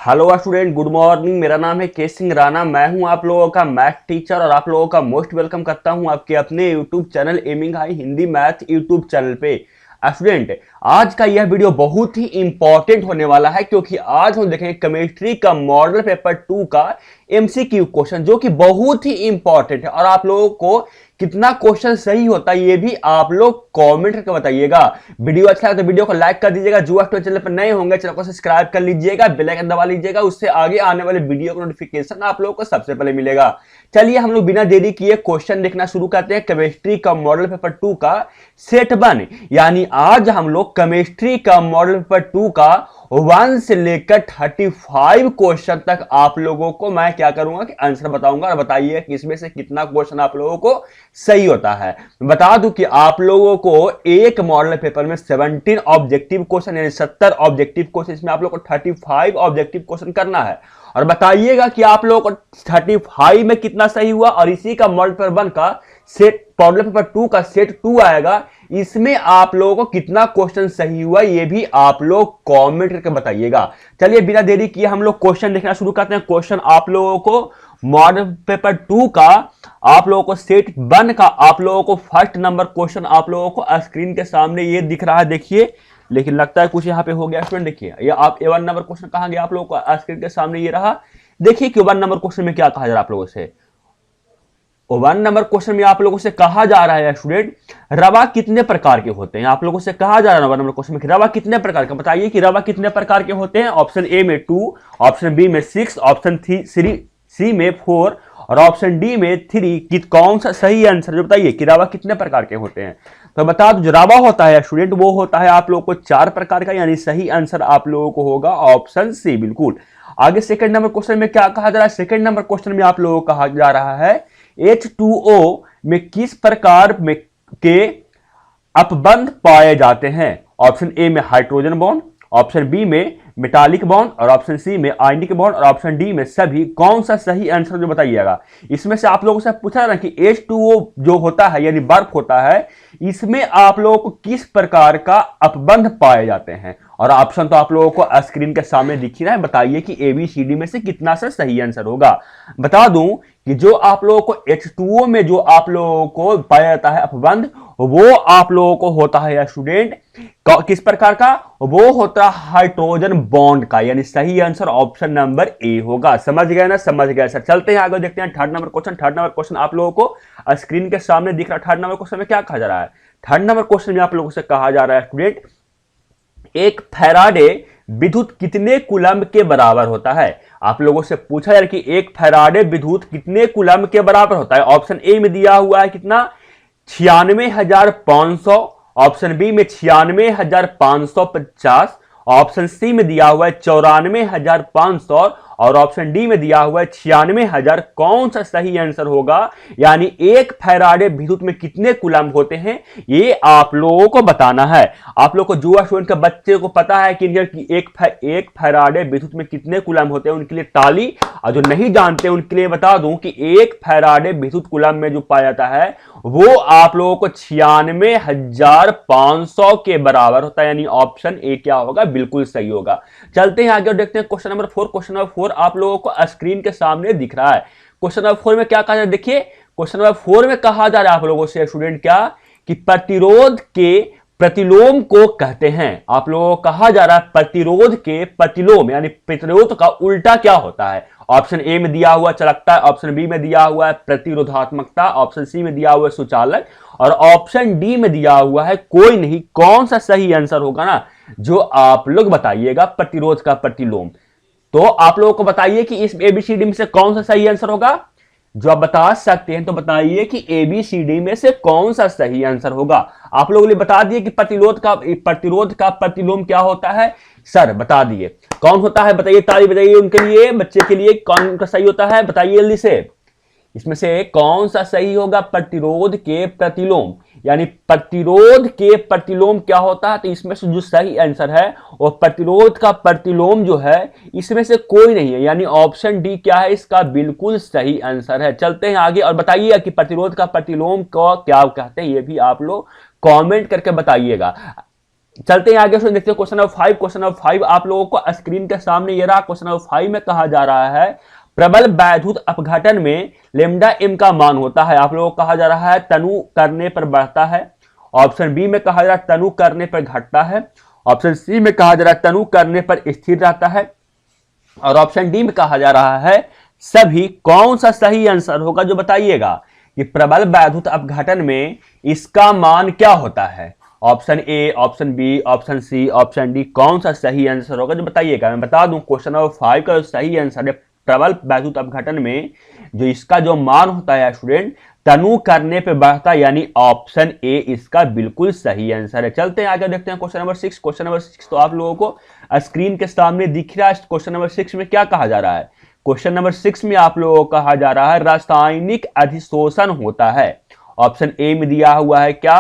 Hello student, good morning. मेरा नाम है के सिंह राणा। मैं हूं आप लोगों का मैथ टीचर और आप लोगों का मोस्ट वेलकम करता हूं आपके अपने YouTube channel aiming high Hindi math YouTube channel पे। स्टूडेंट, आज का यह वीडियो बहुत ही इंपॉर्टेंट होने वाला है क्योंकि आज हम देखेंगे केमिस्ट्री का मॉडल पेपर 2 का एमसीक्यू क्वेश्चन, जो कि बहुत ही इंपॉर्टेंट है। और आप लोगों को कितना क्वेश्चन सही होता है ये भी आप लोग कमेंट करके बताइएगा। वीडियो अच्छा लगा तो वीडियो को लाइक कर दीजिएगा। जो आप चैनल पर नए होंगे चैनल को सब्सक्राइब कर लीजिएगा, बेल आइकन दबा लीजिएगा, उससे आगे आने वाले वीडियो का नोटिफिकेशन आप लोगों को सबसे पहले मिलेगा। चलिए हम लोग बिना देरी किए क्वेश्चन देखना शुरू करते हैं। केमिस्ट्री का मॉडल पेपर 2 का सेट 1, यानी आज हम लोग केमिस्ट्री का मॉडल पेपर 2 का 1 से लेकर 35 क्वेश्चन तक आप लोगों को मैं क्या करूंगा कि आंसर बताऊंगा और बताइए कि इसमें से कितना क्वेश्चन आप लोगों को सही होता है। बता दूं कि आप लोगों को एक मॉडल पेपर में 17 ऑब्जेक्टिव क्वेश्चन यानी 70 ऑब्जेक्टिव क्वेश्चन, इसमें आप लोगों को 35 ऑब्जेक्टिव क्वेश्चन करना है। और बताइएगा कि आप लोगों को 35 में कितना सही हुआ। और इसी का मॉडल पेपर 1 का सेट मॉडल पेपर 2 का सेट 2 आएगा, इसमें आप लोगों को कितना क्वेश्चन सही हुआ ये भी आप लोग कमेंट करके बताइएगा। चलिए बिना देरी किए हम लोग क्वेश्चन देखना शुरू करते हैं। क्वेश्चन आप लोगों को मॉडल पेपर 2 का आप लोगों को सेट 1 का आप लोगों को फर्स्ट नंबर क्वेश्चन आप लोगों को स्क्रीन के सामने ये दिख रहा है, देखिए। लेकिन लगता है कुछ यहाँ पे हो गया स्टूडेंट। देखिए ये आप A1 नंबर क्वेश्चन कहां गया, आप लोगों को स्क्रीन के सामने ये रहा। देखिए कि 1 नंबर क्वेश्चन में क्या कहा जा रहा है आप लोगों से। 1 नंबर क्वेश्चन में आप लोगों से कहा जा रहा है स्टूडेंट, रवा कितने प्रकार के होते हैं। आप लोगों से कहा जा रहा है 1 नंबर क्वेश्चन में रवा कितने प्रकार के, बताइए कि रवा कितने प्रकार के होते हैं। ऑप्शन ए में 2, ऑप्शन बी में 6, ऑप्शन सी में 4 और ऑप्शन डी में 3। कि कौन सा सही आंसर जो बताइए कि रवा कितने प्रकार के होते हैं। तो बता दो जो रवा होता है स्टूडेंट वो होता है आप लोगों को 4 प्रकार का, यानी सही आंसर आप लोगों को होगा ऑप्शन सी, बिल्कुल। आगे सेकंड नंबर क्वेश्चन में क्या कहा जा रहा है। सेकंड नंबर क्वेश्चन में आप लोगों को कहा जा रहा है H2O में किस प्रकार में के अपबंध पाए जाते हैं। ऑप्शन ए में हाइड्रोजन बॉन्ड, ऑप्शन बी में मेटालिक बॉन्ड और ऑप्शन सी में आयनिक बॉन्ड और ऑप्शन डी में सभी। कौन सा सही आंसर जो बताइएगा। इसमें से आप लोगों से पूछा रहा कि H2O जो होता है यानी बर्फ होता है, इसमें आप लोगों को किस प्रकार का अपबंध पाए जाते हैं। और ऑप्शन तो आप लोगों को स्क्रीन के सामने दिख ही रहा है। बताइए कि ABCD में से कितना सा सही आंसर होगा। बता दूं कि जो आप लोगों को H2O में जो आप लोगों को पाया जाता है अपबंध, वो आप लोगों को होता है स्टूडेंट किस प्रकार का, वो होता है हाइड्रोजन बॉन्ड का, यानी सही आंसर ऑप्शन नंबर ए होगा। समझ गए ना, समझ गए सर। चलते हैं आगे देखते हैं third number question. Third number question आप लोगों को स्क्रीन के सामने दिख रहा है। थर्ड नंबर क्वेश्चन में क्या कहा जा रहा है। थर्ड नंबर क्वेश्चन में आप लोगों से कहा जा रहा है स्टूडेंट, एक फैराडे विद्युत कितने कूलम्ब के बराबर होता है। आप लोगों से पूछा जा रहा है कि एक फैराडे विद्युत कितने कूलम्ब के बराबर होता है। ऑप्शन ए में दिया हुआ है कितना, 96,500, ऑप्शन बी में 96,550, ऑप्शन सी में दिया हुआ है 94,500 और ऑप्शन डी में दिया हुआ है 96,000। कौन सा सही आंसर होगा, यानी एक फैराडे विद्युत में कितने कूलम्ब होते हैं ये आप लोगों को बताना है। आप लोग को जो स्टूडेंट के बच्चे को पता है कि एक फैराडे विद्युत में कितने कूलम्ब होते हैं उनके लिए ताली, और जो नहीं जानते उनके लिए बता दूं कि एक फैराडे विद्युत कूलम्ब में जो पाया जाता है वो आप लोगों को 96,500 के बराबर होता है, यानी ऑप्शन ए क्या होगा, बिल्कुल सही होगा। चलते हैं आगे और देखते हैं क्वेश्चन नंबर 4। क्वेश्चन नंबर 4 आप लोगों को स्क्रीन के सामने दिख रहा है। क्वेश्चन नंबर 4 में क्या कहा जा रहा है, देखिए क्वेश्चन नंबर 4 में कहा जा रहा है आप लोगों से स्टूडेंट क्या, कि प्रतिरोध के प्रतिलोम को कहते हैं। आप लोगों को कहा जा रहा है प्रतिरोध के प्रतिलोम, यानी प्रतिरोध का उल्टा क्या होता है। ऑप्शन ए में दिया हुआ चालकता, ऑप्शन बी में दिया हुआ है प्रतिरोधात्मकता, ऑप्शन सी में दिया हुआ है सुचालक और ऑप्शन डी में दिया हुआ है कोई नहीं। कौन सा सही आंसर होगा ना, जो आप लोग बताइएगा प्रतिरोध का प्रतिलोम। तो आप लोगों को बताइए कि इस ABCD में से कौन सा सही आंसर होगा। जो आप बता सकते हैं तो बताइए कि ABCD में से कौन सा सही आंसर होगा। आप लोगों ने बता दिए कि प्रतिरोध का प्रतिलोम क्या होता है। सर बता दिए कौन होता है, बताइए, ताली बजाइए उनके लिए, बच्चे के लिए कौन का सही होता है, बताइए जल्दी से। इसमें से कौन सा सही होगा, प्रतिरोध के प्रतिलोम, यानी प्रतिरोध के प्रतिलोम क्या होता है। तो इसमें से जो सही आंसर है वो प्रतिरोध का प्रतिलोम जो है इसमें से कोई नहीं है, यानी ऑप्शन डी क्या है इसका बिल्कुल सही आंसर है। चलते हैं आगे और बताइएगा कि प्रतिरोध का प्रतिलोम को क्या कहते हैं, ये भी आप लोग कमेंट करके बताइएगा। चलते हैं आगे, देखते हैं क्वेश्चन नंबर 5। क्वेश्चन नंबर 5 आप लोगों को स्क्रीन के सामने ये रहा। क्वेश्चन नंबर 5 में कहा जा रहा है प्रबल वैद्युत अपघटन में लेमडा एम का मान होता है। आप लोगों को कहा जा रहा है तनु करने पर बढ़ता है। ऑप्शन बी में कहा जा रहा है तनु करने पर घटता है। ऑप्शन सी में कहा जा रहा है तनु करने पर स्थिर रहता है। और ऑप्शन डी में कहा जा रहा है सभी। कौन सा सही आंसर होगा जो बताइएगा कि प्रबल वैद्युत अपघटन में इसका मान क्या होता है। Option A, option B, option C, option D, कौन सा सही आंसर होगा जो बताइएगा। मैं बता दूं क्वेश्चन नंबर 5 का जो सही आंसर है प्रबल वैद्युत अपघटन में जो इसका जो मान होता है स्टूडेंट तनु करने पे बढ़ता, यानी ऑप्शन ए इसका बिल्कुल सही आंसर है। चलते हैं आगे, देखते हैं क्वेश्चन नंबर 6। क्वेश्चन नंबर 6 तो आप लोगों को स्क्रीन के सामने दिख रहा है। क्वेश्चन नंबर 6 में क्या कहा जा रहा है। क्वेश्चन नंबर 6 में आप लोगों को कहा जा रहा है रासायनिक अधिशोषण होता है। ऑप्शन ए में दिया हुआ है क्या,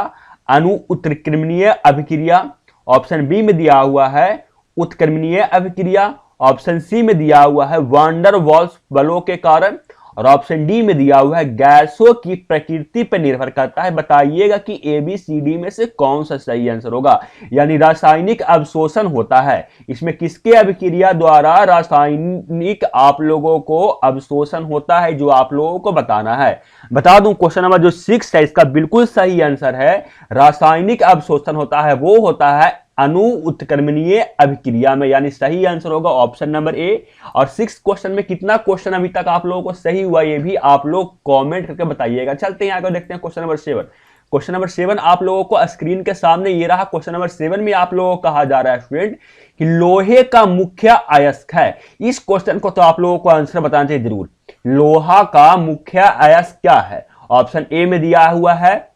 अणु उत्क्रमणीय अभिक्रिया। ऑप्शन बी में दिया हुआ है उत्क्रमणीय अभिक्रिया। ऑप्शन सी में दिया हुआ है वांडर वॉल्स बलों के कारण। और ऑप्शन डी में दिया हुआ है गैसों की प्रकृति पर निर्भर करता है। बताइएगा कि ए बी सी डी में से कौन सा सही आंसर होगा। यानी रासायनिक अवशोषण होता है, इसमें किसके अभिक्रिया द्वारा रासायनिक आप लोगों को अवशोषण होता है जो आप लोगों को बताना है। बता दूं क्वेश्चन नंबर जो 6 है इसका बिल्कुल सही आंसर है रासायनिक अवशोषण होता है वो होता है अणु उत्क्रमणीय अभिक्रिया में, यानी सही आंसर होगा ऑप्शन नंबर ए। और 6 क्वेश्चन में कितना क्वेश्चन अभी तक आप लोगों को सही हुआ ये भी आप लोग कमेंट करके बताइएगा। चलते हैं आगे, देखते हैं क्वेश्चन नंबर 7। क्वेश्चन नंबर 7 आप लोगों को स्क्रीन के सामने ये रहा। क्वेश्चन नंबर 7 में आप लोगों को कहा जा रहा है स्टूडेंट कि लोहे का मुख्य अयस्क है। इस क्वेश्चन को तो आप लोगों को आंसर बताना चाहिए जरूर। लोहा का मुख्य अयस्क क्या है। ऑप्शन ए में दिया हुआ है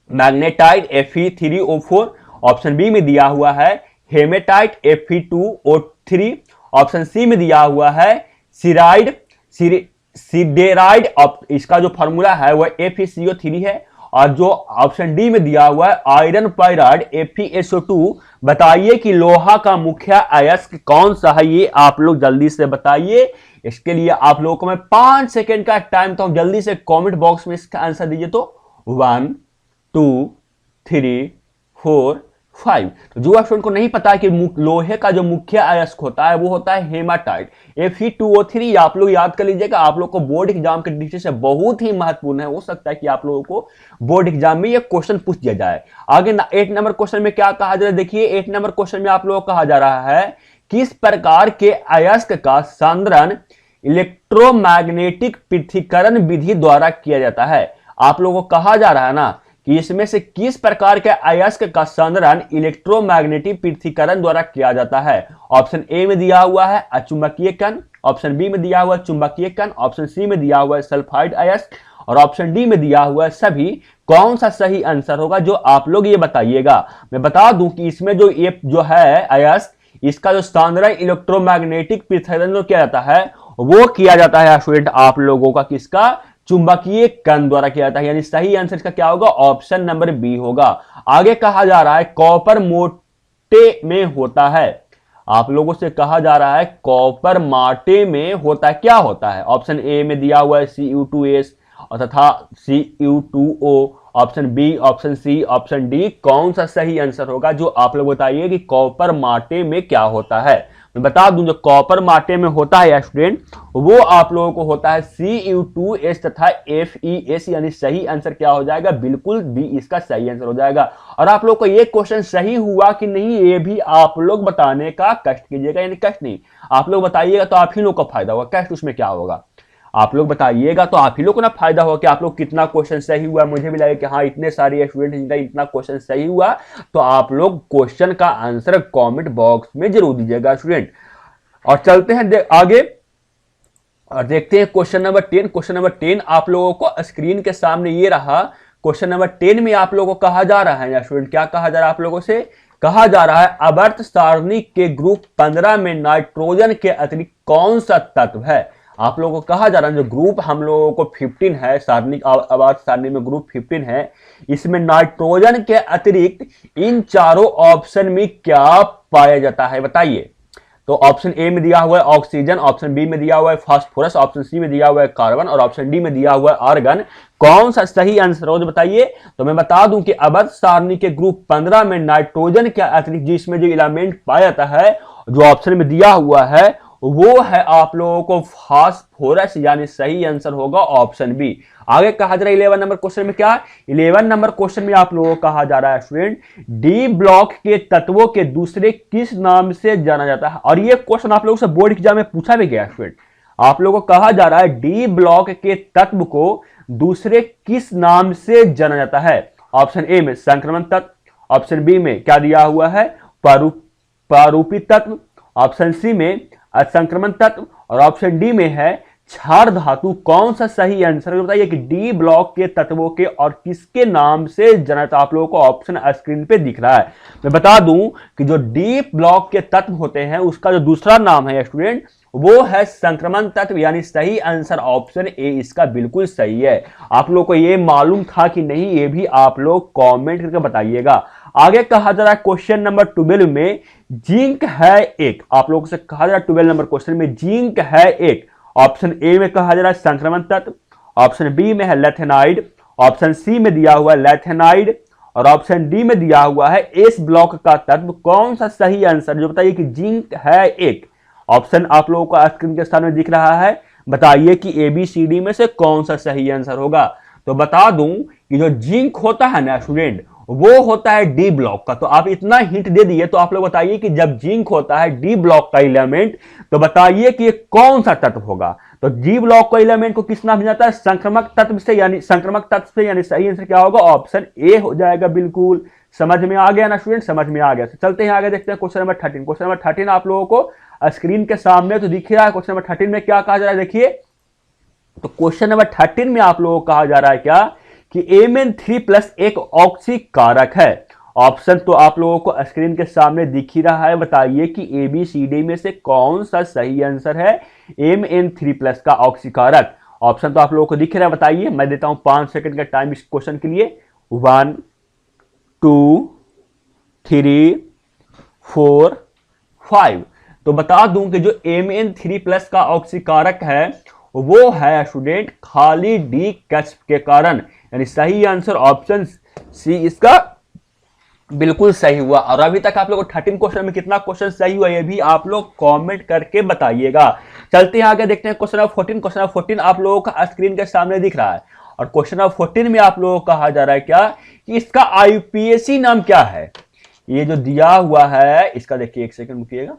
मैग्नेटाइट Fe3O4। ऑप्शन बी में दिया हुआ है हेमेटाइट Fe2O3। ऑप्शन सी में दिया हुआ है सिराइड सिडेराइड। इसका जो फॉर्मूला है वह FeCO3 है। और जो ऑप्शन डी में दिया हुआ है आयरन पाइराइड FeSO2। बताइए कि लोहा का मुख्य अयस्क कौन सा है, ये आप लोग जल्दी से बताइए। इसके लिए आप लोगों को मैं 5 सेकेंड का टाइम तो जल्दी से कमेंट बॉक्स में इसका आंसर दीजिए। तो 1 2 3 4 5। तो जो स्टूडेंट को नहीं पता कि लोहे का जो मुख्य अयस्क होता है वो होता है हेमाटाइट Fe2O3। आप लोग याद कर लीजिएगा, आप लोग को बोर्ड एग्जाम के दृष्टि से बहुत ही महत्वपूर्ण है। हो सकता है कि आप लोगों को बोर्ड एग्जाम में ये क्वेश्चन पूछ दिया जाए। आगे 8 नंबर क्वेश्चन में क्या कहा जा रहा है, देखिए 8 नंबर क्वेश्चन में आप लोगों को कहा जा रहा है किस प्रकार के अयस्क का सांद्रण इलेक्ट्रोमैग्नेटिक पृथक्करण विधि द्वारा किया जाता है। आप लोगों को कहा जा रहा है ना कि इसमें से किस प्रकार के अयस्क का सांद्रण इलेक्ट्रोमैग्नेटिक पृथक्करण द्वारा किया जाता है। ऑप्शन ए में दिया हुआ है अचुंबकीय कण। ऑप्शन बी में दिया हुआ है चुंबकीय कण। ऑप्शन सी में दिया हुआ है सल्फाइड अयस्क। और ऑप्शन डी में दिया हुआ है सभी। कौन सा सही आंसर होगा जो आप लोग ये बताइएगा। मैं बता दूं कि इसमें जो ये जो है अयस्क इसका जो सांद्रण इलेक्ट्रोमैग्नेटिक पृथक्करण जो किया जाता है वो किया जाता है स्टूडेंट आप लोगों का किसका, चुंबकीय कण द्वारा किया जाता है। यानी सही आंसर इसका क्या होगा, ऑप्शन नंबर बी होगा। आगे कहा जा रहा है कॉपर मोटे में होता है। आप लोगों से कहा जा रहा है कॉपर माटे में होता है, क्या होता है। ऑप्शन ए में दिया हुआ है Cu2S तथा Cu2O। Option B, option C, option D, कौन सा सही आंसर होगा जो आप लोग बताइए कि कॉपर माटे में क्या होता है। मैं बता दूं जो कॉपर माटे में होता है स्टूडेंट वो आप लोगों को होता है Cu2S तथा Fe(S)। यानी सही आंसर क्या हो जाएगा, बिल्कुल बी इसका सही आंसर हो जाएगा। और आप लोग को ये क्वेश्चन सही हुआ कि नहीं ये भी आप लोग बताने का कष्ट कीजिएगा, यानी कष्ट नहीं, आप लोग बताइएगा तो आप ही लोग को फायदा होगा। कष्ट उसमें क्या होगा, आप लोग बताइएगा तो आप ही लोग को ना फायदा होगा कि आप लोग कितना क्वेश्चन सही हुआ। मुझे भी लगे कि हाँ इतने सारे स्टूडेंट जिनका इतना क्वेश्चन सही हुआ, तो आप लोग क्वेश्चन का आंसर कमेंट बॉक्स में जरूर दीजिएगा स्टूडेंट। और चलते हैं आगे और देखते हैं क्वेश्चन नंबर 10। क्वेश्चन नंबर 10 आप लोगों को स्क्रीन के सामने ये रहा। क्वेश्चन नंबर 10 में आप लोगों को कहा जा रहा है स्टूडेंट, क्या कहा जा रहा है आप लोगों से, कहा जा रहा है आवर्त सारणी के ग्रुप 15 में नाइट्रोजन के अतिरिक्त कौन सा तत्व है। आप लोगों को कहा जा रहा है जो ग्रुप हम लोगों को 15 है, सारणी आवर्त सारणी में ग्रुप 15 है, इसमें नाइट्रोजन के अतिरिक्त इन चारों ऑप्शन में क्या पाया जाता है बताइए। तो ऑप्शन ए में दिया हुआ है ऑक्सीजन, ऑप्शन बी में दिया हुआ है फास्फोरस, ऑप्शन सी में दिया हुआ है कार्बन और ऑप्शन डी में दिया हुआ है आर्गन। कौन सा सही आंसर हो बताइए। तो मैं बता दूं कि अबद सारणी के ग्रुप 15 में नाइट्रोजन के अतिरिक्त जिसमें जो एलिमेंट पाया जाता है, जो ऑप्शन में दिया हुआ है, वो है आप लोगों को फास्फोरस, यानी सही आंसर होगा ऑप्शन बी। आगे कहा जा रहा है 11 नंबर क्वेश्चन में क्या, 11 नंबर क्वेश्चन में आप लोगों को कहा जा रहा है स्टूडेंट, डी ब्लॉक के तत्वों के दूसरे किस नाम से जाना जाता है। और ये क्वेश्चन आप लोगों से बोर्ड एग्जाम में पूछा भी गया स्टूडेंट। आप लोगों को कहा जा रहा है डी ब्लॉक के तत्व को दूसरे किस नाम से जाना जाता है। ऑप्शन ए में संक्रमण तत्व, ऑप्शन बी में क्या दिया हुआ है पारूपी तत्व, ऑप्शन सी में असंक्रमण तत्व और ऑप्शन डी में है क्षार धातु। कौन सा सही आंसर है बताइए कि डी ब्लॉक के तत्वों के और किसके नाम से जाना जाता है। आप लोगों को ऑप्शन स्क्रीन पे दिख रहा है। मैं बता दूं कि जो डी ब्लॉक के तत्व होते हैं उसका जो दूसरा नाम है स्टूडेंट, वो है संक्रमण तत्व, यानी सही आंसर ऑप्शन ए इसका बिल्कुल सही है। आप लोगों को ये मालूम था कि नहीं, ये भी आप लोग कॉमेंट करके बताइएगा। आगे कहा जा रहा है क्वेश्चन नंबर 12 में जिंक है एक। आप लोगों से कहा जा रहा है 12 नंबर क्वेश्चन में जिंक है एक। ऑप्शन ए में कहा जा रहा है संक्रमण तत्व, ऑप्शन बी में है लेथेनाइड, ऑप्शन सी में दिया हुआ है लेथेनाइड और ऑप्शन डी में दिया हुआ है एस ब्लॉक का तत्व। कौन सा सही आंसर जो बताइए कि जिंक है एक। ऑप्शन आप लोगों को स्क्रीन के सामने दिख रहा है, बताइए कि एबीसीडी में से कौन सा सही आंसर होगा। तो बता दूं कि जो जिंक होता है ना स्टूडेंट, वो होता है डी ब्लॉक का। तो आप इतना हिंट दे दिए, तो आप लोग बताइए कि जब जिंक होता है डी ब्लॉक का एलिमेंट, तो बताइए कि ये कौन सा तत्व होगा। तो डी ब्लॉक का एलिमेंट को किस नाम से जाता है, संक्रामक तत्व से, यानी संक्रामक तत्व से, यानी सही आंसर क्या होगा, ऑप्शन ए हो जाएगा। बिल्कुल समझ में आ गया ना स्टूडेंट, समझ में आ गया। तो चलते हैं आगे, देखते हैं क्वेश्चन नंबर 13। क्वेश्चन नंबर 13 आप लोगों को स्क्रीन के सामने तो दिख रहा है। क्वेश्चन नंबर 13 में क्या कहा जा रहा है देखिए। तो क्वेश्चन नंबर 13 में आप लोगों को कहा जा रहा है क्या कि Mn3+ एक ऑक्सीकारक है। ऑप्शन तो आप लोगों को स्क्रीन के सामने दिख ही रहा है, बताइए कि एबीसीडी में से कौन सा सही आंसर है Mn3+ का ऑक्सीकारक। ऑप्शन तो आप लोगों को दिख रहा है, बताइए। मैं देता हूं 5 सेकंड का टाइम इस क्वेश्चन के लिए। 1 2 3 4 5। तो बता दूं कि जो Mn3+ का ऑक्सीकारक है वो है स्टूडेंट खाली डी कस्प के कारण, यानी सही आंसर ऑप्शन सी इसका बिल्कुल सही हुआ। और अभी तक आप लोगों को 13 क्वेश्चन में कितना क्वेश्चन सही हुआ ये भी आप लोग कमेंट करके बताइएगा। चलते हैं आगे, देखते हैं क्वेश्चन नंबर 14। क्वेश्चन नंबर 14 आप लोगों का स्क्रीन के सामने दिख रहा है और क्वेश्चन नंबर 14 में आप लोगों को कहा जा रहा है क्या कि इसका आईयूपीएसी नाम क्या है। ये जो दिया हुआ है इसका देखिए, एक सेकंड रुकिएगा।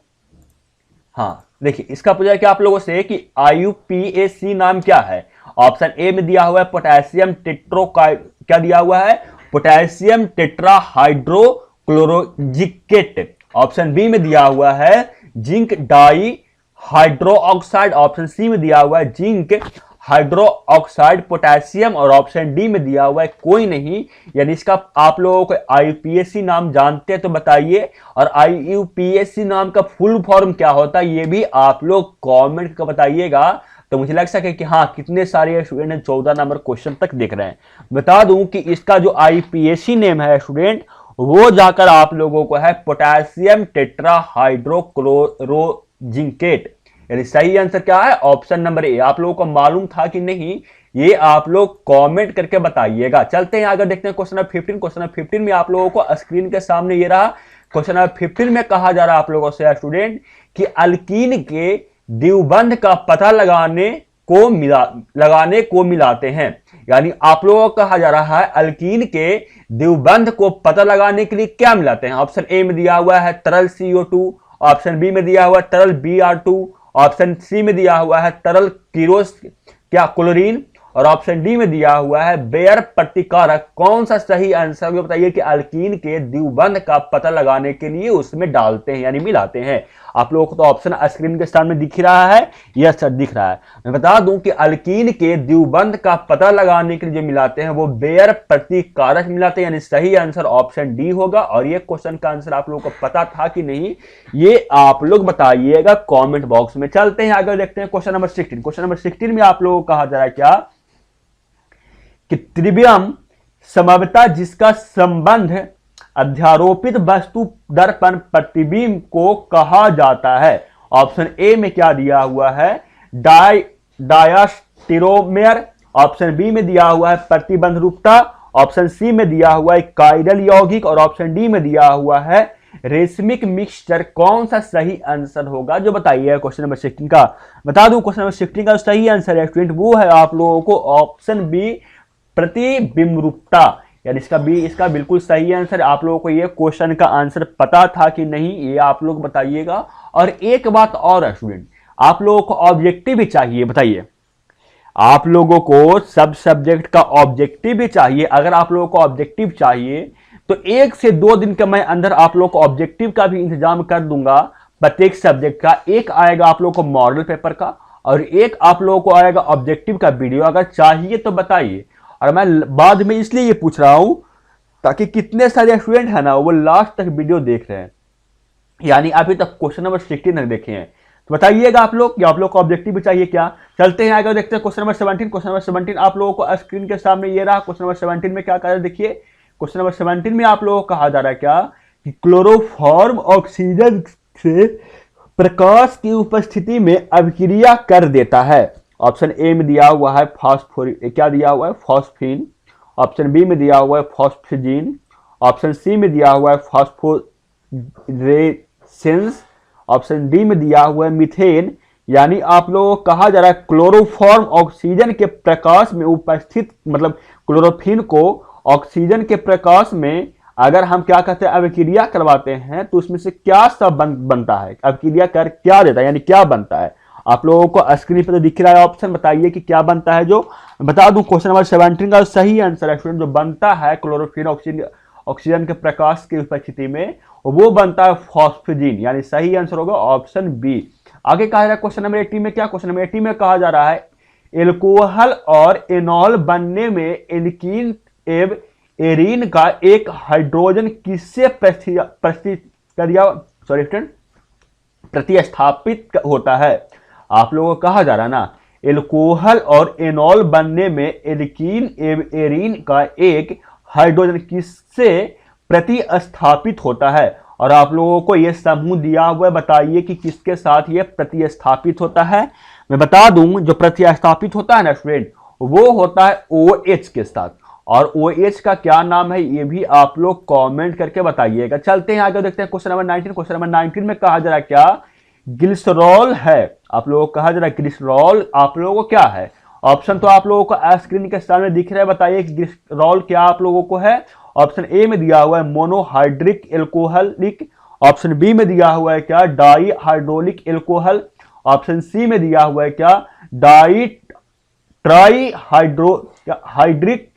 हाँ देखिए, इसका पूछा क्या आप लोगों से कि आईयूपीएसी नाम क्या है। ऑप्शन ए में दिया हुआ है पोटेशियम क्या दिया हुआ है, पोटेशियम टेट्राहाइड्रोक्लोरोजिकेट। ऑप्शन बी में दिया हुआ है zinc di hydro oxide, option C में दिया हुआ है जिंक हाइड्रो ऑक्साइड पोटेशियम और ऑप्शन डी में दिया हुआ है कोई नहीं। यानी इसका आप लोगों को आईयूपीएसी नाम जानते हैं तो बताइए, और आईयूपीएसी नाम का फुल फॉर्म क्या होता है ये भी आप लोग कमेंट कर बताइएगा। तो मुझे लग सके कि हाँ कितने सारे स्टूडेंट 14 नंबर क्वेश्चन तक देख रहे हैं। बता दूं कि इसका जो आईयूपीएसी नेम है स्टूडेंट, वो जाकर आप लोगों को है पोटेशियम टेट्राहाइड्रोक्लोरोजिकेट, यानी सही आंसर क्या है ऑप्शन नंबर ए। आप लोगों को मालूम था कि नहीं ये आप लोग कमेंट करके बताइएगा। चलते हैं आगे, देखते हैं क्वेश्चन नंबर 15। क्वेश्चन नंबर 15 में आप लोगों को स्क्रीन के सामने ये रहा। क्वेश्चन नंबर 15 में कहा जा रहा है आप लोगों से स्टूडेंट कि अल्कीन के द्विबंध का पता लगाने को मिलाते हैं। यानी आप लोगों को कहा जा रहा है अल्कीन के द्विबंध को पता लगाने के लिए क्या मिलाते हैं। ऑप्शन ए में दिया हुआ है तरल CO2, ऑप्शन बी में दिया हुआ है तरल Br2, ऑप्शन सी में दिया हुआ है तरल क्लोरीन और ऑप्शन डी में दिया हुआ है बेयर प्रतिकारक। कौन सा सही आंसर बताइए कि अल्कीन के द्विबंध का पता लगाने के लिए उसमें डालते हैं यानी मिलाते हैं। आप लोगों को तो ऑप्शन स्क्रीन के सामने दिख रहा है, यस सर दिख रहा है। मैं बता दूं कि अल्कीन के द्विबंध का पता लगाने के लिए जो मिलाते हैं वो बेयर प्रतिकारक मिलाते हैं, यानी सही आंसर ऑप्शन डी होगा। और ये क्वेश्चन का आंसर आप लोगों को पता था कि नहीं ये आप लोग बताइएगा कमेंट बॉक्स में। चलते हैं आगे, देखते हैं क्वेश्चन नंबर 16। क्वेश्चन नंबर 16 में आप लोगों को कहा जा रहा है क्या कि त्रिवियम समवर्ती जिसका संबंध अध्यारोपित वस्तु दर्पण प्रतिबिंब को कहा जाता है। ऑप्शन ए में क्या दिया हुआ है, डायस्टेरोमेर। ऑप्शन बी में दिया हुआ है प्रतिबंध रूपता। ऑप्शन सी में दिया हुआ है कायरल यौगिक और ऑप्शन डी में दिया हुआ है रेशमिक मिक्सचर। कौन सा सही आंसर होगा जो बताइए क्वेश्चन नंबर 16 का। बता दूं क्वेश्चन नंबर 16 का सही आंसर है स्टूडेंट वो है आप लोगों को ऑप्शन बी प्रतिबिंब रूपता, यानी इसका बिल्कुल सही आंसर। आप लोगों को ये क्वेश्चन का आंसर पता था कि नहीं ये आप लोग बताइएगा। और एक बात और है स्टूडेंट, आप लोगों को ऑब्जेक्टिव भी चाहिए, बताइए आप लोगों को सब सब्जेक्ट का ऑब्जेक्टिव भी चाहिए। अगर आप लोगों को ऑब्जेक्टिव चाहिए तो 1 से 2 दिन के मैं अंदर आप लोगों को ऑब्जेक्टिव का भी इंतजाम कर दूंगा। प्रत्येक सब्जेक्ट का एक आएगा आप लोगों को मॉडल पेपर का और एक आप लोगों को आएगा ऑब्जेक्टिव का वीडियो। अगर चाहिए तो बताइए। और मैं बाद में इसलिए ये पूछ रहा हूं ताकि कितने सारे स्टूडेंट है ना वो लास्ट तक वीडियो देख रहे हैं, यानी अभी तक क्वेश्चन नंबर 16 तक देखे हैं। तो बताइएगा आप लोग कि आप लोग को ऑब्जेक्टिव भी चाहिए क्या। चलते हैं आगे देखते हैं क्वेश्चन नंबर 17। क्वेश्चन नंबर 17 आप लोगों को स्क्रीन के सामने ये रहा। क्वेश्चन नंबर 17 में क्या कह रहा है देखिए। क्वेश्चन नंबर 17 में आप लोगों को कहा जा रहा है क्या कि क्लोरोफॉर्म ऑक्सीजन से प्रकाश की उपस्थिति में अभिक्रिया कर देता है। ऑप्शन ए में दिया हुआ है क्या दिया हुआ है फॉस्फीन। ऑप्शन बी में दिया हुआ है फॉस्फिजीन। ऑप्शन सी में दिया हुआ है फॉस्फोरेसेंस। ऑप्शन डी में दिया हुआ है मीथेन। यानी आप लोगों को कहा जा रहा है क्लोरोफॉर्म ऑक्सीजन के प्रकाश में उपस्थित, मतलब क्लोरोफिन को ऑक्सीजन के प्रकाश में अगर हम क्या कहते हैं अभिक्रिया करवाते हैं तो उसमें से क्या सब बनता है, अभिक्रिया कर क्या देता है, यानी क्या बनता है। आप लोगों को स्क्रीन पर तो दिख रहा है ऑप्शन, बताइए कि क्या बनता है। जो बता दूं क्वेश्चन नंबर 17 का सही आंसर है स्टूडेंट जो बनता है क्लोरोफिन ऑक्सीजन के प्रकाश की उपस्थिति में वो बनता है फॉस्फिजीन, यानी सही आंसर होगा ऑप्शन बी। आगे कहा जा रहा है क्वेश्चन नंबर 18 में क्या। क्वेश्चन नंबर 18 में कहा जा रहा है एल्कोहल और एनॉल बनने में एल्कीन एवं एरीन का एक हाइड्रोजन किससे प्रतिस्थापित होता है। आप लोगों को कहा जा रहा है ना एल्कोहल और एनॉल बनने में एल्कीन एवं एरीन का एक हाइड्रोजन किससे प्रतिस्थापित होता है। और आप लोगों को यह समूह दिया हुआ है, बताइए कि किसके साथ यह प्रतिस्थापित होता है। मैं बता दूं जो प्रतिस्थापित होता है ना स्टूडेंट वो होता है OH के साथ। और OH का क्या नाम है ये भी आप लोग कमेंट करके बताइएगा। चलते हैं आगे देखते हैं क्वेश्चन नंबर 19। क्वेश्चन नंबर 19 में कहा जा रहा है क्या ग्लिसरॉल है। आप लोगों को कहा जा रहा है ग्लिसरॉल आप लोगों को क्या है। ऑप्शन तो आप लोगों को स्क्रीन के सामने दिख रहा है, बताइए ग्लिसरॉल क्या आप लोगों को है। ऑप्शन ए में दिया हुआ है मोनोहाइड्रिक एल्कोहलिक। ऑप्शन बी में दिया हुआ है क्या di hydraulic alcohol. Option C में दिया हुआ है क्या ट्राई हाइड्रिक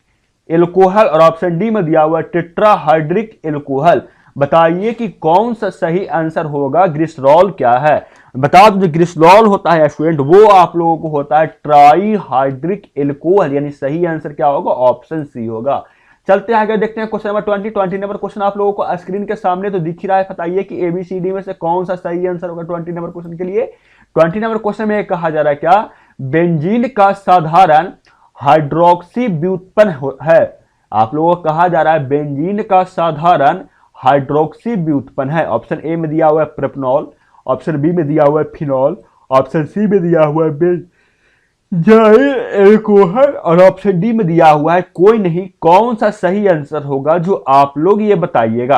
एल्कोहल और ऑप्शन डी में दिया हुआ है टेट्राहाइड्रिक एल्कोहल। बताइए कि कौन सा सही आंसर होगा। ग्लिसरॉल क्या है बता दो। जो ग्लिसरॉल होता है स्टूडेंट वो आप लोगों को होता है ट्राईहाइड्रिक एल्कोहल, यानी सही आंसर क्या होगा ऑप्शन सी होगा। चलते हैं आगे देखते हैं क्वेश्चन नंबर 20 नंबर क्वेश्चन आप लोगों को स्क्रीन के सामने तो दिख ही रहा है। बताइए कि ABCD में से कौन सा सही आंसर होगा 20 नंबर क्वेश्चन के लिए। 20 नंबर क्वेश्चन में कहा जा रहा है क्या बेंजीन का साधारण हाइड्रोक्सी व्युत्पन्न है। आप लोगों को कहा जा रहा है बेंजीन का साधारण हाइड्रोक्सी व्युत्पन्न है। ऑप्शन ए में दिया हुआ है प्रोपनॉल। ऑप्शन बी में दिया हुआ है फिनॉल। ऑप्शन सी में दिया हुआ है बेंजाइल एल्कोहल और ऑप्शन डी में दिया हुआ है कोई नहीं। कौन सा सही आंसर होगा जो आप लोग ये बताइएगा।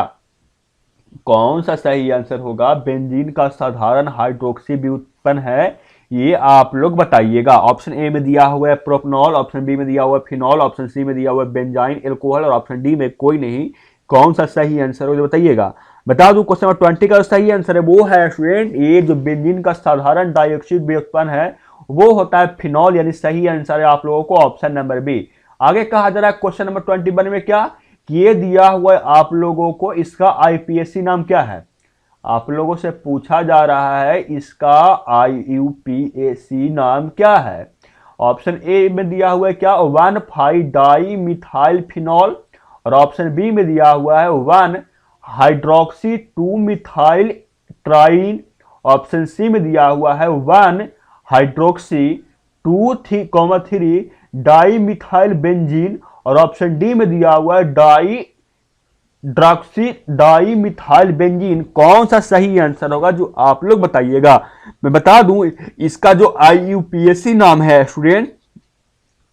कौन सा सही आंसर होगा। बेंजीन का साधारण हाइड्रोक्सी व्युत्पन्न है ये आप लोग बताइएगा। ऑप्शन ए में दिया हुआ है प्रोपनॉल। ऑप्शन बी में दिया हुआ है फिनॉल। ऑप्शन सी में दिया हुआ है बेंजाइल एल्कोहल और ऑप्शन डी में कोई नहीं। कौन सा सही आंसर होगा बताइएगा। बता दूं क्वेश्चन नंबर 20 का सही आंसर है वो है स्टूडेंट ये जो बेंजीन का साधारण डाइऑक्साइड व्युत्पन्न है वो होता है फिनॉल, यानी सही आंसर है आप लोगों को ऑप्शन नंबर बी। आगे कहा जा रहा है क्वेश्चन नंबर 21 में क्या कि ये दिया हुआ है आप लोगों को इसका IUPAC नाम क्या है। आप लोगों से पूछा जा रहा है इसका IUPAC नाम क्या है। ऑप्शन ए में दिया हुआ है क्या 1,5-डाई मिथाइल फिनॉल और ऑप्शन बी में दिया हुआ है 1 हाइड्रोक्सी 2 मिथाइल ट्राइन। ऑप्शन सी में दिया हुआ है 1 हाइड्रोक्सी 2,3 डाई मिथाइल बेंजीन और ऑप्शन डी में दिया हुआ है डाई ड्रॉक्सी डाई मिथाइल बेंजीन कौन सा सही आंसर होगा, जो आप लोग बताइएगा। मैं बता दूं इसका जो IUPAC नाम है स्टूडेंट,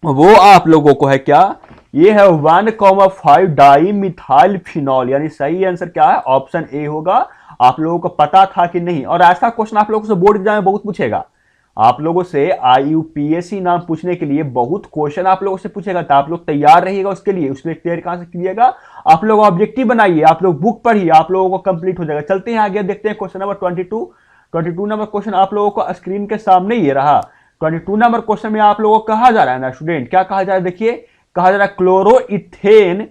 वो आप लोगों को है क्या, ये है 1,5 डाई मिथाइल फिनॉल, यानी सही आंसर क्या है, ऑप्शन ए होगा। आप लोगों को पता था कि नहीं? और ऐसा क्वेश्चन आप लोगों से बोर्ड एग्जाम में बहुत पूछेगा। आप लोगों से IUPAC नाम पूछने के लिए बहुत क्वेश्चन आप लोगों से पूछेगा, तो आप लोग तैयार रहिएगा उसके लिए। उसमें क्लियर कहां से कीजिएगा, आप लोग ऑब्जेक्टिव बनाइए, आप लोग बुक पढ़िए, आप लोगों को कंप्लीट हो जाएगा। चलते हैं आगे, देखते हैं क्वेश्चन नंबर 22 नंबर क्वेश्चन आप लोगों को स्क्रीन के सामने ये रहा। 22 नंबर क्वेश्चन में आप लोगों को कहा जा रहा है ना स्टूडेंट, क्या कहा जा रहा है, देखिए कहा जा रहा है क्लोरोइथेन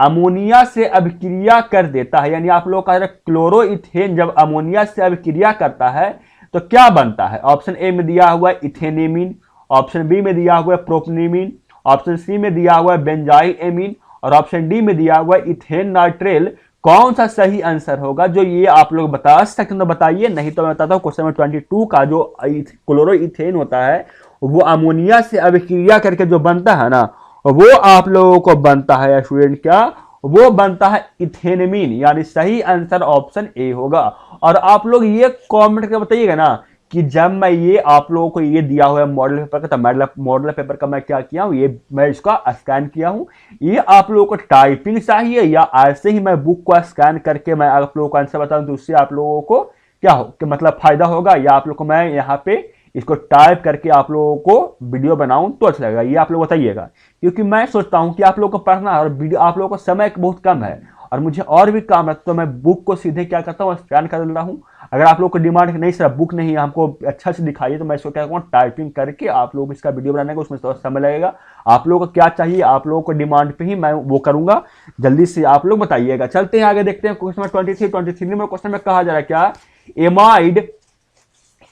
अमोनिया से अभिक्रिया कर देता है। यानी आप लोग कहा जा रहा है क्लोरोइथेन जब अमोनिया से अभिक्रिया करता है तो क्या बनता है। ऑप्शन ए में दिया हुआ है इथेनेमीन, ऑप्शन बी में दिया हुआ है प्रोपनेमीन, ऑप्शन सी में दिया हुआ है बेंजाइल एमीन, और ऑप्शन डी में दिया हुआ है इथेन नाइट्रेल। कौन सा सही आंसर होगा, जो ये आप लोग बता सकते हैं तो बताइए, नहीं तो मैं बताता हूं। क्वेश्चन नंबर 22 का जो क्लोरोइथेन होता है वो अमोनिया से अभिक्रिया करके जो बनता है ना, वो आप लोगों को बनता है स्टूडेंट क्या, वो बनता है इथेनमीन, यानी सही आंसर ऑप्शन ए होगा। और आप लोग ये कमेंट करके बताइएगा ना कि जब मैं ये आप लोगों को ये दिया हुआ है मॉडल पेपर का, तो मॉडल पेपर का मैं क्या किया हूं, ये मैं इसका स्कैन किया हूं। ये आप लोगों को टाइपिंग चाहिए या ऐसे ही मैं बुक को स्कैन करके मैं आप लोगों को आंसर बताऊं, तो उससे आप लोगों को क्या हो कि मतलब फायदा होगा, या आप लोग को मैं यहाँ पे इसको टाइप करके आप लोगों को वीडियो बनाऊं तो अच्छा लगेगा, ये आप लोग बताइएगा। क्योंकि मैं सोचता हूं कि आप लोगों को पढ़ना है और वीडियो आप लोगों को समय बहुत कम है और मुझे और भी काम है, तो मैं बुक को सीधे क्या करता हूँ, स्कैन कर देता हूँ। अगर आप लोग को डिमांड नहीं सर बुक नहीं है, हमको अच्छा से दिखाइए, तो मैं इसको क्या करूँगा, टाइपिंग करके आप लोग इसका वीडियो बनाने का, उसमें थोड़ा समय लगेगा। आप लोगों को क्या चाहिए, आप लोगों को डिमांड पे ही मैं वो करूंगा, जल्दी से आप लोग बताइएगा। चलते हैं आगे, देखते हैं क्वेश्चन नंबर 23 नंबर क्वेश्चन में कहा जा रहा है क्या, एमाइड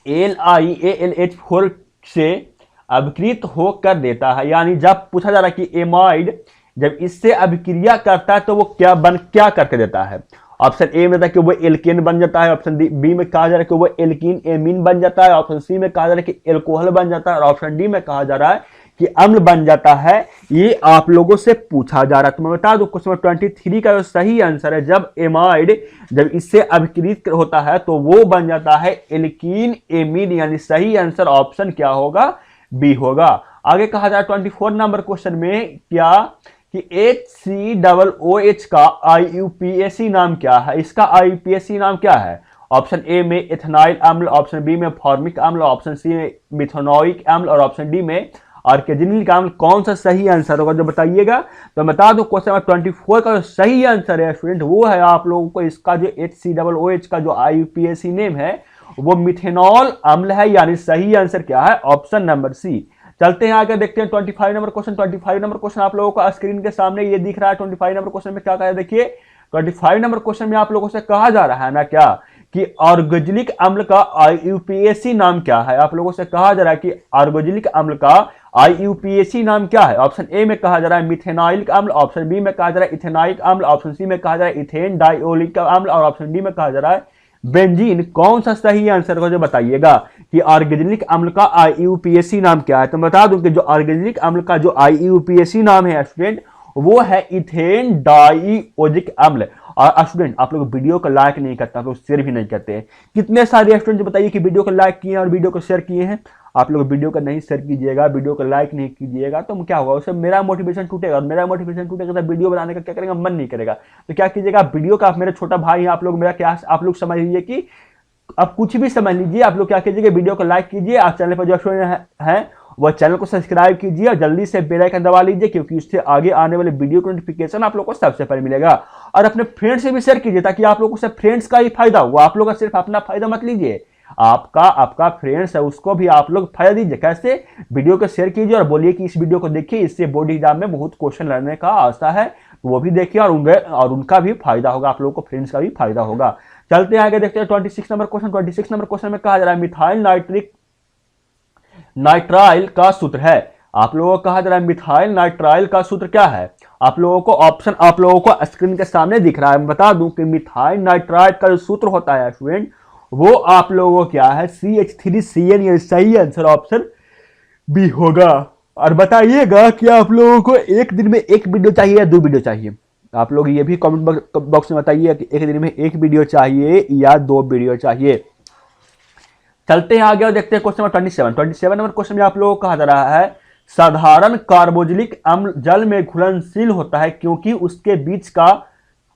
LiAlH4 से अभिकृत होकर देता है। यानी जब पूछा जा रहा है कि एमाइड जब इससे अभिक्रिया करता है तो वो क्या करके देता है। ऑप्शन ए में था कि वो एल्केन बन जाता है, ऑप्शन बी में कहा जा रहा है कि वो एल्कीन एमीन बन जाता है, ऑप्शन सी में कहा जा रहा है कि एल्कोहल बन जाता है, और ऑप्शन डी में कहा जा रहा है कि अम्ल बन जाता है। ये आप लोगों से पूछा जा रहा है। तो मैं बता दूं क्वेश्चन 23 का जो सही आंसर है, जब एमाइड जब इससे अभिक्रित होता है तो वो बन जाता है एल्कीन एमीन, यानी सही आंसर ऑप्शन क्या होगा, बी होगा। आगे कहा जा रहा है 24 नंबर क्वेश्चन में क्या कि HCOOH का IUPAC नाम क्या है। इसका IUPAC नाम क्या है। ऑप्शन ए में इथेनाइल अम्ल, ऑप्शन बी में फॉर्मिक अम्ल, ऑप्शन सी में मिथेनोइक अम्ल, और ऑप्शन डी में आर्केजिनिक अम्ल। कौन सा सही आंसर होगा जो बताइएगा। तो बता दो क्वेश्चन नंबर 24 का जो सही आंसर है स्टूडेंट, वो है आप लोगों को इसका जो HCOOH का जो IUPAC नेम है वो मिथेनॉल अम्ल है, यानी सही आंसर क्या है, ऑप्शन नंबर सी। चलते हैं आगे, देखते हैं 25 नंबर क्वेश्चन। 25 नंबर क्वेश्चन आप लोगों को स्क्रीन के सामने ये दिख रहा है। 25 नंबर क्वेश्चन में क्या कहा है, देखिए 25 नंबर क्वेश्चन में आप लोगों से कहा जा रहा है ना क्या कि ऑर्गेनिक अम्ल का IUPAC नाम क्या है। आप लोगों से कहा जा रहा है कि ऑर्गेनिक अम्ल का IUPAC नाम क्या है। ऑप्शन ए में कहा जा रहा है मिथेनाइलिक अम्ल, ऑप्शन बी में कहा जा रहा है इथेनाइक अम्ल, ऑप्शन सी में कहा जा रहा है इथेन डाइओलिक अम्ल, और ऑप्शन डी में कहा जा रहा है बेंजीन। कौन सा सही आंसर हो जो बताइएगा कि ऑर्गेनिक अम्ल का IUPAC नाम क्या है। तो बता दूं कि जो ऑर्गेनिक अम्ल का जो IUPAC नाम है स्टूडेंट, वो है इथेन डाइओजिक अम्ल। और स्टूडेंट आप लोग वीडियो को लाइक नहीं करते, आप लोग शेयर भी नहीं करते हैं। कितने सारे स्टूडेंट जो बताइए कि वीडियो को लाइक किए हैं और वीडियो को शेयर किए हैं। आप लोग वीडियो को नहीं शेयर कीजिएगा, वीडियो को लाइक नहीं कीजिएगा, तो क्या होगा, उससे मेरा मोटिवेशन टूटेगा, और मेरा मोटिवेशन टूटेगा तो वीडियो बनाने का क्या करेगा, मन नहीं करेगा। तो क्या कीजिएगा, वीडियो का, आप मेरे छोटा भाई हैं, आप लोग मेरा क्या, आप लोग समझ लीजिए कि आप कुछ भी समझ लीजिए, आप लोग क्या कीजिएगा, वीडियो को लाइक कीजिए, आप चैनल पर जो है वह चैनल को सब्सक्राइब कीजिए और जल्दी से बेल आइकन दबा लीजिए, क्योंकि उससे आगे आने वाले वीडियो का नोटिफिकेशन आप लोग को सबसे पहले मिलेगा। और अपने फ्रेंड्स से भी शेयर कीजिए ताकि आप लोगों को सिर्फ फ्रेंड्स का ही फायदा हो, आप लोग का सिर्फ अपना फायदा मत लीजिए, आपका फ्रेंड्स है उसको भी आप लोग फायदा दीजिए। कैसे, वीडियो को शेयर कीजिए और बोलिए कि इस वीडियो को देखिए, इससे बोर्ड एग्जाम में बहुत क्वेश्चन लड़ने का आशा है, वो भी देखिए और उनका भी फायदा होगा, आप लोगों को फ्रेंड्स का भी फायदा होगा। चलते हैं आगे, देखते हैं 26 नंबर क्वेश्चन। 26 नंबर क्वेश्चन में कहा जा रहा है मिथाइल नाइट्राइल का सूत्र है। आप लोगों को कहा जा रहा है मिथाइल नाइट्राइल का सूत्र क्या है। आप लोगों को ऑप्शन आप लोगों को स्क्रीन के सामने दिख रहा है। मैं बता दूं कि मिथाइल नाइट्राइल का जो सूत्र होता है स्टूडेंट, वो आप लोगों को क्या है, CH3CN, ये सही आंसर ऑप्शन बी होगा। और बताइएगा कि आप लोगों को एक दिन में एक वीडियो चाहिए या 2 वीडियो चाहिए। आप लोग ये भी कमेंट बॉक्स में बताइए कि एक दिन में एक वीडियो चाहिए या 2 वीडियो चाहिए। चलते हैं आगे और देखते हैं क्वेश्चन नंबर 27 नंबर क्वेश्चन में आप लोगों को कहा जा रहा है साधारण कार्बोक्सिलिक अम्ल जल में घुलनशील होता है क्योंकि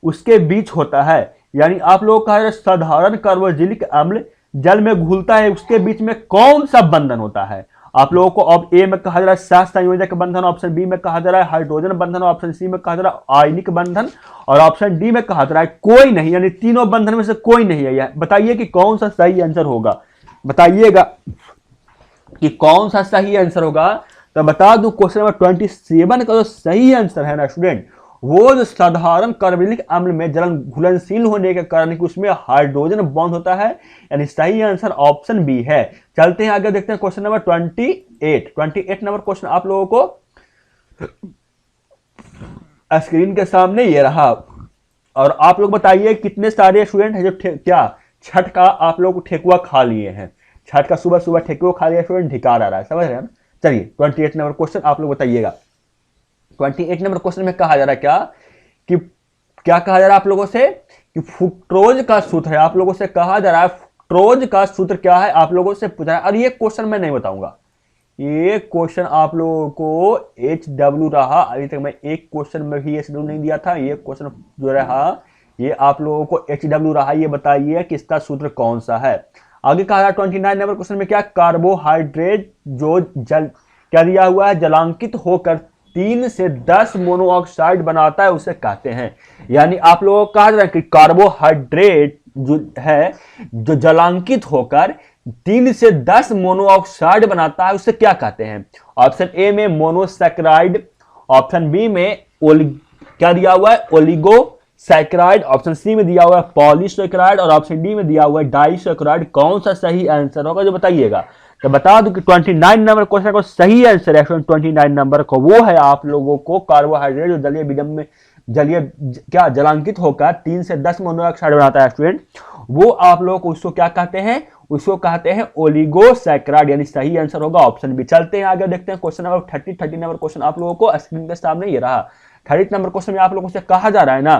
उसके बीच होता है। यानी आप लोगों का है साधारण कार्बोक्सिलिक अम्ल जल में घुलता है, उसके बीच में कौन सा बंधन होता है। आप लोगों को अब ए में कहा जा रहा है सहसंयोजक बंधन, ऑप्शन बी में कहा जा रहा है हाइड्रोजन बंधन, ऑप्शन सी में कहा जा रहा है आयनिक बंधन, और ऑप्शन डी में कहा जा रहा है कोई नहीं, यानी तीनों बंधन में से कोई नहीं है। बताइए कि कौन सा सही आंसर होगा, बताइएगा कि कौन सा सही आंसर होगा। तो बता दूं क्वेश्चन नंबर 27 का जो सही आंसर है ना स्टूडेंट, वो जो साधारण कार्बोक्सिलिक अम्ल में जलन घुलनशील होने के कारण कि उसमें हाइड्रोजन बॉन्ड होता है, यानी सही आंसर ऑप्शन बी है। चलते हैं आगे देखते हैं क्वेश्चन नंबर 28 नंबर क्वेश्चन आप लोगों को स्क्रीन के सामने ये रहा, और आप लोग बताइए कितने सारे स्टूडेंट हैं जो क्या छठ का आप लोग ठेकुआ खा लिए हैं, छठ का सुबह सुबह ठेकुआ खा लिया स्टूडेंट, धिकार आ रहा है, समझ रहे हैं ना। चलिए 28 नंबर क्वेश्चन आप लोग बताइएगा। 28 नंबर क्वेश्चन में कहा जा रहा है क्या कहा जा रहा है आप लोगों से कि फ्रुक्टोज का सूत्र है। आप लोगों से कहा जा रहा है फ्रुक्टोज का सूत्र क्या है, आप लोगों से पूछा है। और ये क्वेश्चन मैं नहीं बताऊंगा, ये क्वेश्चन आप लोगों को HW रहा। अभी तक मैं एक क्वेश्चन में भी HW नहीं दिया था, ये क्वेश्चन जो रहा ये आप लोगों को HW रहा। ये बताइए कि इसका सूत्र कौन सा है। आगे कहा रहा 29 नंबर क्वेश्चन में क्या कार्बोहाइड्रेट जो क्या दिया हुआ है जलांकित होकर 3 से 10 मोनोऑक्साइड बनाता है उसे कहते हैं। यानी आप लोगों को कहा जा रहा है कि कार्बोहाइड्रेट जो है जो जलांकित होकर 3 से 10 मोनोऑक्साइड बनाता है उसे क्या कहते हैं। ऑप्शन ए में मोनोसैकेराइड, ऑप्शन बी में क्या दिया हुआ है ओलिगोसैकेराइड, ऑप्शन सी में दिया हुआ है पॉलीसैकेराइड, और ऑप्शन डी में दिया हुआ है डाइसैकेराइड। कौन सा सही आंसर होगा जो बताइएगा। तो बता दूं कि 29 नंबर क्वेश्चन को सही आंसर है 29 नंबर को वो है आप लोगों को कार्बोहाइड्रेट जो जलीय विलयन में क्या जलांकित होकर 3 से 10 मोनोऑक्साइड बनाता है स्टूडेंट, वो आप लोगों को उसको क्या कहते हैं, उसको कहते हैं ओलिगोसैकेराइड, यानी सही आंसर होगा ऑप्शन बी। चलते हैं आगे देखते हैं क्वेश्चन नंबर 30 नंबर क्वेश्चन आप लोगों को स्क्रीन के सामने ये रहा। 30 नंबर क्वेश्चन में आप लोगों से कहा जा रहा है ना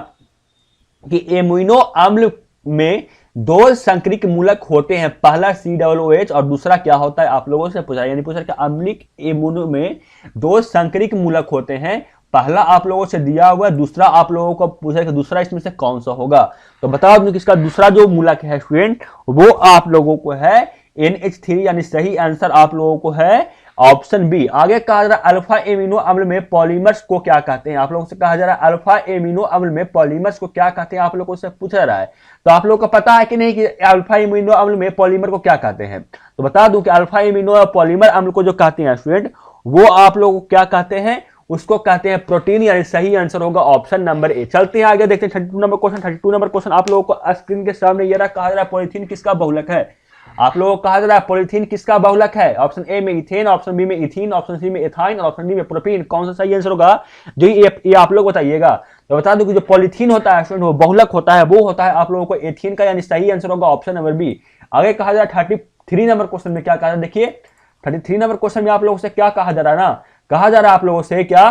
कि एमिनो अम्ल में 2 संक्रिक मूलक होते हैं, पहला COOH और दूसरा क्या होता है आप लोगों से पूछा, यानी पूछा कि अम्लिक एमिनो में 2 संक्रिक मूलक होते हैं, पहला आप लोगों से दिया हुआ है, दूसरा आप लोगों को पूछा कि दूसरा इसमें से कौन सा होगा। तो बता दूं कि इसका दूसरा जो मूलक है स्टूडेंट वो आप लोगों को है NH3, यानी सही आंसर आप लोगों को है ऑप्शन बी। आगे कहा जा रहा है अल्फा एमिनो अम्ल में पॉलीमर्स को क्या कहते हैं। आप लोगों से कहा जा रहा है अल्फा एमिनो अम्ल में पॉलीमर्स को क्या कहते हैं, आप लोगों से पूछा रहा है। तो आप लोगों को पता है कि नहीं कि अल्फा एमिनो अम्ल में पॉलीमर को क्या कहते हैं। तो बता दूं कि अल्फा एमिनो और पॉलीमर अम्ल को जो कहते हैं स्टूडेंट वो आप लोगों को क्या कहते हैं, उसको कहते हैं प्रोटीन, यानी सही आंसर होगा ऑप्शन नंबर ए। चलते हैं आगे देखते हैं 32 नंबर क्वेश्चन। 32 नंबर क्वेश्चन आप लोगों को स्क्रीन के सामने ये रहा। कहा जा रहा है पॉलीथीन किसका बहुलक है। आप लोगों को कहा जा रहा है पॉलीथीन किसका बहुलक है। ऑप्शन ए में इथेन, ऑप्शन बी में इथीन, ऑप्शन सी में इथाइन और ऑप्शन डी में प्रोपीन। कौन सा सही आंसर होगा जो ये आप लोग बताइएगा। तो बता दूं कि जो पॉलीथीन होता है स्टूडेंट वो बहुलक होता है, वो होता है आप लोगों को एथीन का, यानी सही आंसर होगा ऑप्शन नंबर बी। आगे कहा जा रहा है 33 नंबर क्वेश्चन में क्या कहा जा रहा है, देखिए 33 नंबर क्वेश्चन में आप लोगों से क्या कहा जा रहा है ना, कहा जा रहा है आप लोगों से क्या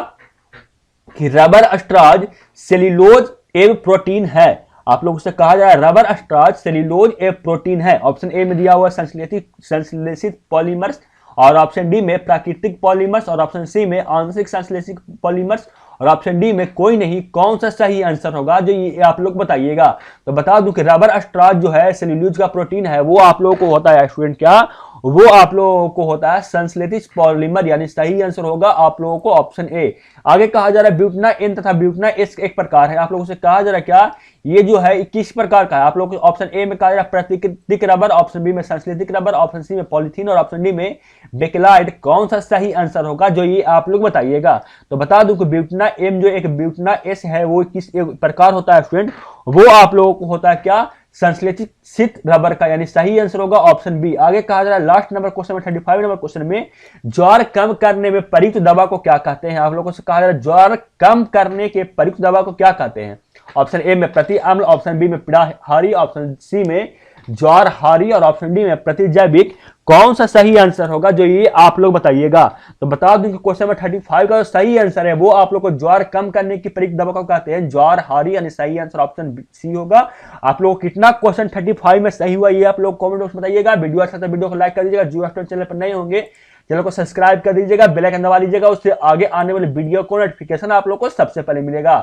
कि रबर स्ट्राज सेल्यूलोज एक प्रोटीन है। आप लोगों से कहा जा रहा है रबर स्ट्राज सेल्यूलोज एक प्रोटीन है। ऑप्शन ए में दिया हुआ संश्लेषित पॉलीमर्स, और ऑप्शन डी में प्राकृतिक पॉलीमर्स, और ऑप्शन सी में आंशिक संश्लेषित पॉलीमर्स, और ऑप्शन डी में कोई नहीं। कौन सा सही आंसर होगा जो ये आप लोग बताइएगा। तो बता दूं कि रबर स्ट्राज जो है सेल्यूलोज का प्रोटीन है वो आप लोगों को होता है स्टूडेंट क्या, वो आप लोगों को होता है संश्लेषित पॉलीमर, यानी सही आंसर होगा आप लोगों को ऑप्शन ए। आगे कहा जा रहा है ब्यूटना एन तथा ब्यूटना एस एक प्रकार है। आप लोगों से कहा जा रहा है क्या ये जो है किस प्रकार का है। आप लोग ऑप्शन ए में कहा जा रहा है प्राकृतिक रबर, ऑप्शन बी में संश्लेषित रबर, ऑप्शन सी में पॉलीथीन और ऑप्शन डी में बेकेलाइड। कौन सा सही आंसर होगा जो ये आप लोग बताइएगा। तो बता दूं कि ब्यूटना एम जो एक ब्यूटना एस है वो किस प्रकार होता है स्टूडेंट, वो आप लोगों को होता है क्या संश्लेषित रबर का, यानी सही आंसर होगा ऑप्शन बी। आगे कहा जा रहा है लास्ट नंबर क्वेश्चन में 35 नंबर क्वेश्चन में ज्वार कम करने में प्रयुक्त दवा को क्या कहते हैं। आप लोगों से कहा जा रहा है ज्वार कम करने के प्रयुक्त दवा को क्या कहते हैं। ऑप्शन ए में प्रति अम्ल, ऑप्शन बी में पिड़ाहारी, ऑप्शन सी में ज्वार हारी और ऑप्शन डी में प्रतिजैविक। कौन सा सही आंसर होगा जो ये आप लोग बताइएगा। तो बता दूं कि क्वेश्चन नंबर 35 का जो सही आंसर है वो आप लोग को ज्वार कम करने की प्रयुक्त दवा को कहते हैं ज्वार हारी, यानी सही आंसर ऑप्शन सी होगा। आप लोग कितना क्वेश्चन 35 में सही हुआ ये आप लोग कमेंट बॉक्स में बताइएगा। वीडियो अच्छा था वीडियो को लाइक कर दीजिएगा, जो चैनल पर नए होंगे चैनल को सब्सक्राइब कर दीजिएगा, बेल आइकन दबा लीजिएगा, उससे आगे आने वाले वीडियो को नोटिफिकेशन आप लोग को सबसे पहले मिलेगा।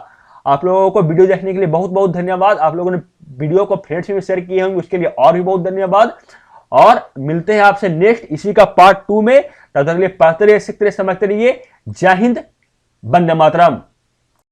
आप लोगों को वीडियो देखने के लिए बहुत बहुत धन्यवाद। आप लोगों ने वीडियो को फ्रेंड्स में शेयर किए होंगे उसके लिए और भी बहुत धन्यवाद। और मिलते हैं आपसे नेक्स्ट इसी का पार्ट 2 में। तब तक के लिए पढ़ते रहिए, सीखते रहिए, समझते रहिए। जय हिंद, वंदे मातरम।